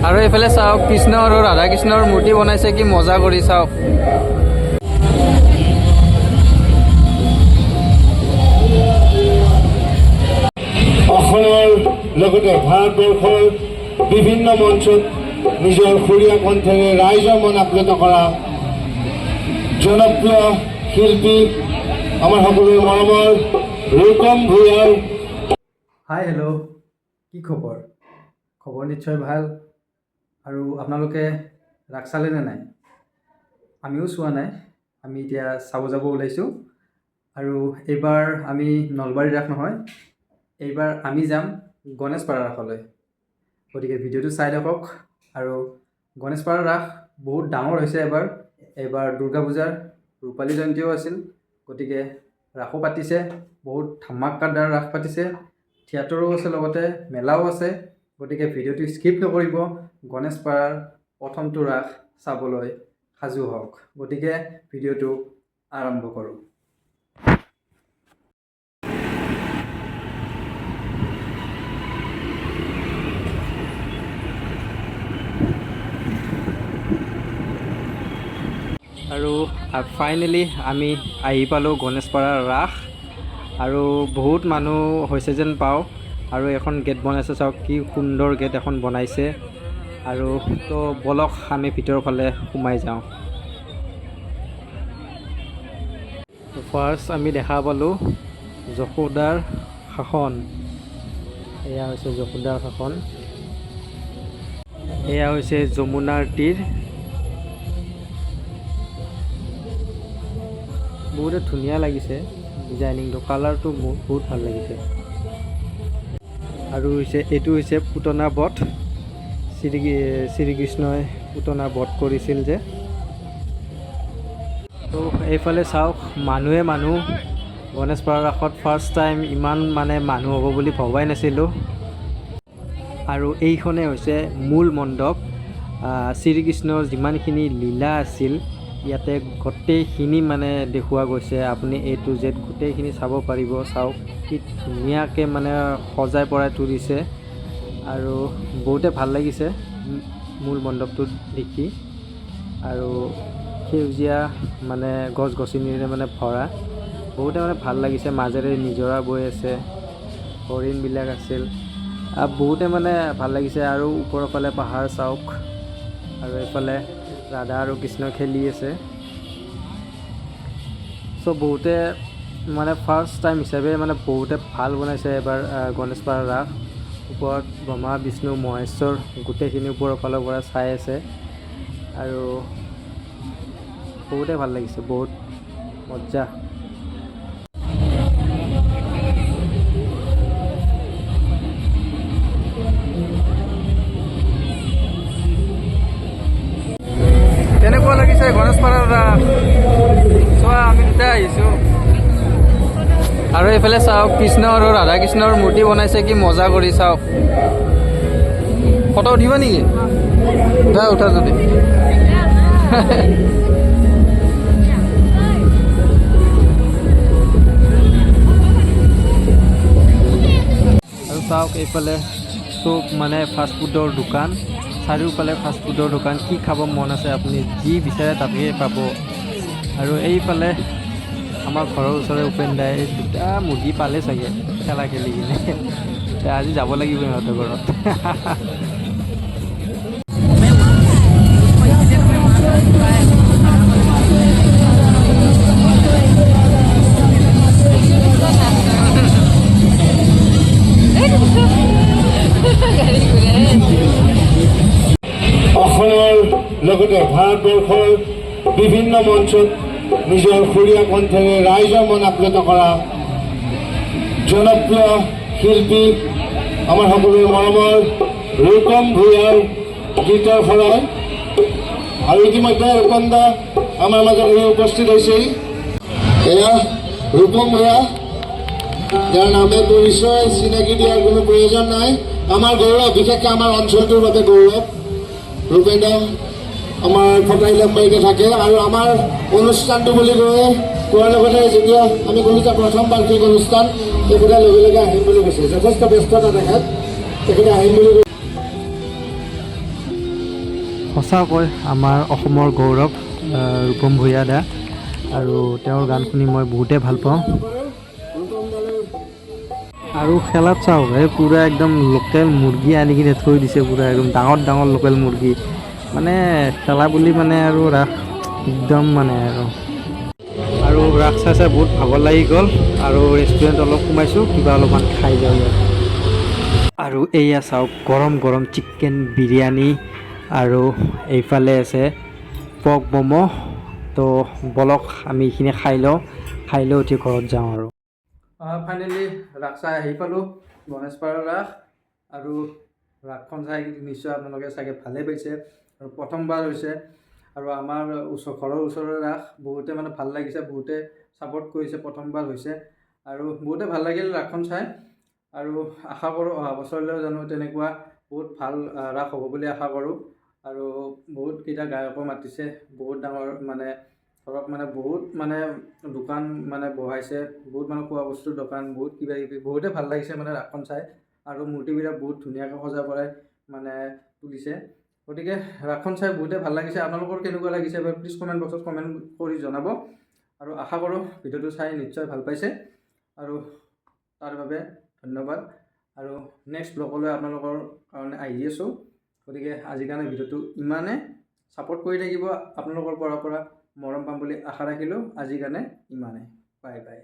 আৰু এইফালে চাওক কৃষ্ণ আৰু ৰাধা কৃষ্ণৰ মূৰ্তি বনাইছে, কি মজা কৰি চাওক। অসমৰ লগতে ভাৰতবৰ্ষৰ বিভিন্ন মঞ্চত নিজৰ সুৰীয়া কণ্ঠেৰে ৰাইজৰ মন আপ্লুত কৰা জনপ্ৰিয় শিল্পী আমাৰ সকলোৰে মৰমৰ ৰূপম ভূঞাৰ। হাই হেল্ল', কি খবৰ? খবৰ নিশ্চয় ভাল। আৰু আপোনালোকে ৰাস চালেনে নাই? আমিও চোৱা নাই, আমি এতিয়া চাব যাব ওলাইছোঁ। আৰু এইবাৰ আমি নলবাৰী ৰাস নহয়, এইবাৰ আমি যাম গণেশপাৰা ৰাসলৈ। গতিকে ভিডিঅ'টো চাই থাকক। আৰু গণেশপাৰা ৰাস বহুত ডাঙৰ হৈছে এইবাৰ দুৰ্গা পূজাৰ ৰূপালী জয়ন্তীও আছিল। গতিকে ৰাসো পাতিছে, বহুত ধামাকাদাৰ ৰাস পাতিছে, থিয়েটাৰো আছে, লগতে মেলাও আছে। গতিকে ভিডিঅ'টো স্কিপ নকৰিব, গণেশপাৰাৰ প্ৰথমটো ৰাস চাবলৈ সাজু হওক। গতিকে ভিডিঅ'টো আৰম্ভ কৰোঁ। আৰু ফাইনেলি আমি আহি পালোঁ গণেশপাৰাৰ ৰাস। আৰু বহুত মানুহ হৈছে যেন পাওঁ। আৰু এখন গেট বনাইছে, চাওক কি সুন্দৰ গেট এখন বনাইছে। আৰু তো বলক আমি ভিতৰৰ ফালে সোমাই যাওঁ। ফাৰ্ষ্ট আমি দেখা পালোঁ যশোদাৰ শাসন। এয়া হৈছে যশোদাৰ শাসন, এয়া হৈছে যমুনাৰ তীৰ। বহুতে ধুনীয়া লাগিছে ডিজাইনিংটো, কালাৰটো বহুত ভাল লাগিছে। আৰু এইটো হৈছে পুতনা বধ, শ্ৰীকৃষ্ণই পুতনা বধ কৰিছিল যে। তো এইফালে চাওক মানুহে মানুহ। গণেশপাৰা ৰাসত ফাৰ্ষ্ট টাইম ইমান মানুহ হ'ব বুলি ভবাই নাছিলোঁ। আৰু এইখনে হৈছে মূল মণ্ডপ। শ্ৰীকৃষ্ণৰ যিমানখিনি লীলা আছিল ইয়াতে গোটেইখিনি দেখুওৱা গৈছে। আপুনি A to Z গোটেইখিনি চাব পাৰিব। চাওক কি ধুনীয়াকৈ সজাই পৰাই তুলিছে। আৰু বহুতে ভাল লাগিছে মূল মণ্ডপটো দেখি। আৰু সেউজীয়া গছ গছনিৰে ভৰা, বহুতে ভাল লাগিছে। মাজেৰে নিজৰা বৈ আছে, হৰিণবিলাক আছিল, বহুতে ভাল লাগিছে। আৰু ওপৰৰ ফালে পাহাৰ চাওক, আৰু এইফালে ৰাধা আৰু কৃষ্ণ খেলি আছে। চ' বহুতে ফাৰ্ষ্ট টাইম হিচাপে বহুতে ভাল বনাইছে এবাৰ গণেশপাৰা ৰাস। ওপৰত ব্ৰহ্মা বিষ্ণু মহেশ্বৰ গোটেইখিনি ওপৰৰ ফালৰ পৰা চাই আছে। আৰু বহুতে ভাল লাগিছে, বহুত মজা। কেনেকুৱা লাগিছে গণেশপাৰাৰ ৰাস? চোৱা আমি দুটা আহিছোঁ। আৰু এইফালে চাওক কৃষ্ণ আৰু ৰাধা কৃষ্ণৰ মূৰ্তি বনাইছে, কি মজা কৰি চাওক। ফটো উঠিবা নেকি? উঠা যদি। আৰু চাওক এইফালে চব ফাষ্টফুডৰ দোকান, চাৰিওফালে ফাষ্টফুডৰ দোকান। কি খাব মন আছে আপুনি যি বিচাৰে তাকে পাব। আৰু এইফালে আমাৰ ঘৰৰ ওচৰৰে উপেন দাই দুটা মুৰ্গী পালে চাগে খেলা খেলি কিনে। আজি যাব লাগিব সিহঁতৰ ঘৰত। অসমৰ লগতে ভাৰতবৰ্ষৰ বিভিন্ন মঞ্চত নিজৰ সুৰীয়া কণ্ঠেৰে ৰাইজৰ মন আপ্লুত কৰা জনপ্ৰিয় শিল্পী আমাৰ সকলোৰে মৰমৰ ৰূপম ভূঞাৰ গীতৰ শৰাই। আৰু ইতিমধ্যে ৰূপম দা আমাৰ মাজত উপস্থিত হৈছে। এয়া ৰূপম ভূঞা, যাৰ নামে পৰিচয় চিনাকি দিয়াৰ কোনো প্ৰয়োজন নাই। আমাৰ গৌৰৱ, বিশেষকৈ আমাৰ অঞ্চলটোৰ বাবে গৌৰৱ। ৰূপেন দা আমাৰ ফটাইলামবাৰীতে থাকে। আৰু আমাৰ অনুষ্ঠানটো বুলি কোৱাৰ লগতে যেতিয়া আমি ক'লো যে প্ৰথম বাৰ্ষিক অনুষ্ঠান, তেখেতে লগে লগে আহিম বুলি কৈছে। যথেষ্ট ব্যস্ততা দেখাত তেখেতে আহিম বুলি কৈছে। সঁচাকৈ আমাৰ অসমৰ গৌৰৱ ৰূপম ভূঞা দা, আৰু তেওঁৰ গান শুনি মই বহুতেই ভাল পাওঁ। আৰু খেলাত চাওক, এই পূৰা একদম লোকেল মুৰ্গী আনি কিনে থৈ দিছে, পূৰা একদম ডাঙৰ ডাঙৰ লোকেল মুৰ্গী। মানে খেলা বুলি মানে আৰু ৰাস একদম মানে আৰু ৰাস চাই চাই বহুত ভাগৰ লাগি গ'ল, আৰু ৰেষ্টুৰেণ্ট অলপ সোমাইছোঁ, কিবা অলপমান খাই যাওঁ ইয়াত। আৰু এয়া চাওক, গৰম গৰম চিকেন বিৰিয়ানী, আৰু এইফালে আছে পৰ্ক ম'ম'। তো বলক আমি এইখিনি খাই লওঁ, খাই লৈ উঠি ঘৰত যাওঁ আৰু। ফাইনেলি ৰাস চাই আহি পালোঁ, গণেশপাৰৰ ৰাস। আৰু ৰাসখন চাই নিশ্চয় আপোনালোকে চাগে ভালেই পাইছে, আৰু প্ৰথমবাৰ হৈছে, আৰু আমাৰ ঘৰৰ ওচৰৰে ৰাস, বহুতে মানে ভাল লাগিছে, বহুতে ছাপোৰ্ট কৰিছে, প্ৰথমবাৰ হৈছে, আৰু বহুতে ভাল লাগিল ৰাসখন চাই। আৰু আশা কৰোঁ অহা বছৰলৈও জানো তেনেকুৱা বহুত ভাল ৰাস হ'ব বুলি আশা কৰোঁ। আৰু বহুতকেইটা গায়কো মাতিছে, বহুত ডাঙৰ মানে ধৰক মানে বহুত মানে দোকান মানে বহাইছে, বহুত মানে খোৱা বস্তুৰ দোকান, বহুত কিবা কিবি, বহুতে ভাল লাগিছে মানে ৰাসখন চাই। আৰু মূৰ্তিবিলাক বহুত ধুনীয়াকৈ সজাই পৰাই মানে তুলিছে। গতিকে ৰাসখন চাই বহুতে ভাল লাগিছে। আপোনালোকৰ কেনেকুৱা লাগিছে এবাৰ প্লিজ কমেণ্ট বক্সত কমেণ্ট কৰি জনাব। আৰু আশা কৰোঁ ভিডিঅ'টো চাই নিশ্চয় ভাল পাইছে, আৰু তাৰ বাবে ধন্যবাদ। আৰু নেক্সট ব্লগলৈ আপোনালোকৰ কাৰণে আহি আছোঁ। গতিকে আজিৰ কাৰণে ভিডিঅ'টো ইমানে, ছাপোৰ্ট কৰি থাকিব, আপোনালোকৰ পৰা মৰম পাম বুলি আশা ৰাখিলোঁ। আজিৰ কাৰণে ইমানে, বাই বাই।